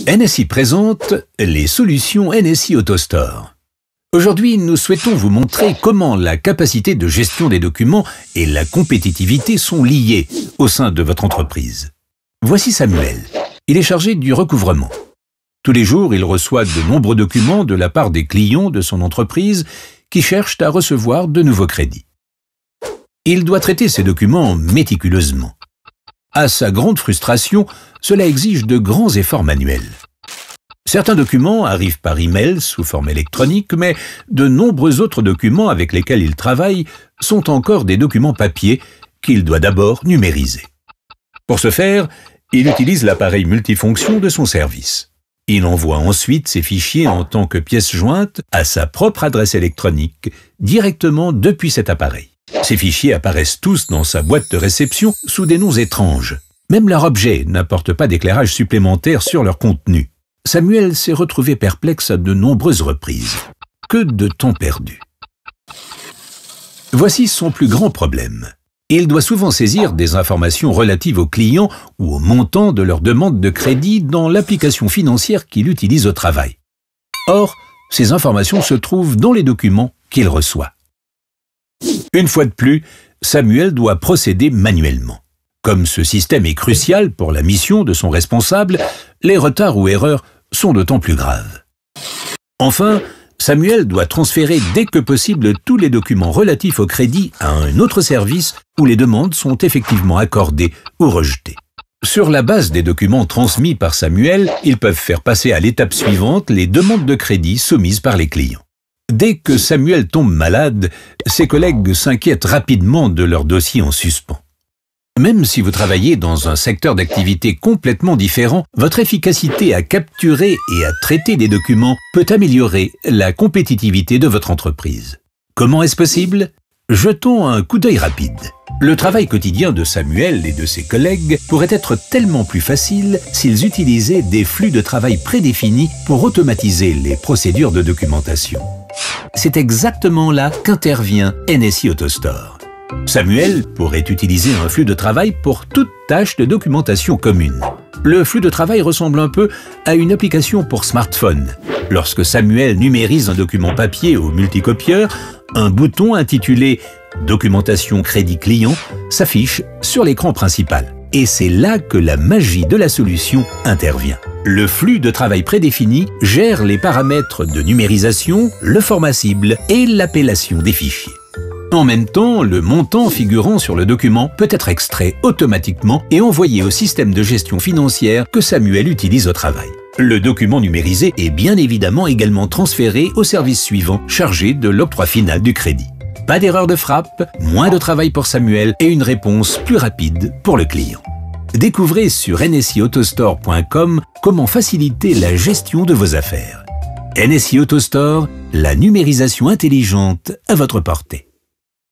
NSI présente les solutions NSI AutoStore. Aujourd'hui, nous souhaitons vous montrer comment la capacité de gestion des documents et la compétitivité sont liées au sein de votre entreprise. Voici Samuel. Il est chargé du recouvrement. Tous les jours, il reçoit de nombreux documents de la part des clients de son entreprise qui cherchent à recevoir de nouveaux crédits. Il doit traiter ces documents méticuleusement. À sa grande frustration, cela exige de grands efforts manuels. Certains documents arrivent par email sous forme électronique, mais de nombreux autres documents avec lesquels il travaille sont encore des documents papier qu'il doit d'abord numériser. Pour ce faire, il utilise l'appareil multifonction de son service. Il envoie ensuite ces fichiers en tant que pièces jointes à sa propre adresse électronique directement depuis cet appareil. Ces fichiers apparaissent tous dans sa boîte de réception sous des noms étranges. Même leur objet n'apporte pas d'éclairage supplémentaire sur leur contenu. Samuel s'est retrouvé perplexe à de nombreuses reprises. Que de temps perdu. Voici son plus grand problème. Il doit souvent saisir des informations relatives aux clients ou au montant de leur demande de crédit dans l'application financière qu'il utilise au travail. Or, ces informations se trouvent dans les documents qu'il reçoit. Une fois de plus, Samuel doit procéder manuellement. Comme ce système est crucial pour la mission de son responsable, les retards ou erreurs sont d'autant plus graves. Enfin, Samuel doit transférer dès que possible tous les documents relatifs au crédit à un autre service où les demandes sont effectivement accordées ou rejetées. Sur la base des documents transmis par Samuel, ils peuvent faire passer à l'étape suivante les demandes de crédit soumises par les clients. Dès que Samuel tombe malade, ses collègues s'inquiètent rapidement de leur dossier en suspens. Même si vous travaillez dans un secteur d'activité complètement différent, votre efficacité à capturer et à traiter des documents peut améliorer la compétitivité de votre entreprise. Comment est-ce possible? Jetons un coup d'œil rapide. Le travail quotidien de Samuel et de ses collègues pourrait être tellement plus facile s'ils utilisaient des flux de travail prédéfinis pour automatiser les procédures de documentation. C'est exactement là qu'intervient NSI AutoStore. Samuel pourrait utiliser un flux de travail pour toute tâche de documentation commune. Le flux de travail ressemble un peu à une application pour smartphone. Lorsque Samuel numérise un document papier au multicopieur, un bouton intitulé « Documentation crédit client » s'affiche sur l'écran principal. Et c'est là que la magie de la solution intervient. Le flux de travail prédéfini gère les paramètres de numérisation, le format cible et l'appellation des fichiers. En même temps, le montant figurant sur le document peut être extrait automatiquement et envoyé au système de gestion financière que Samuel utilise au travail. Le document numérisé est bien évidemment également transféré au service suivant chargé de l'octroi final du crédit. Pas d'erreur de frappe, moins de travail pour Samuel et une réponse plus rapide pour le client. Découvrez sur nsiautostore.com comment faciliter la gestion de vos affaires. NSI AutoStore, la numérisation intelligente à votre portée.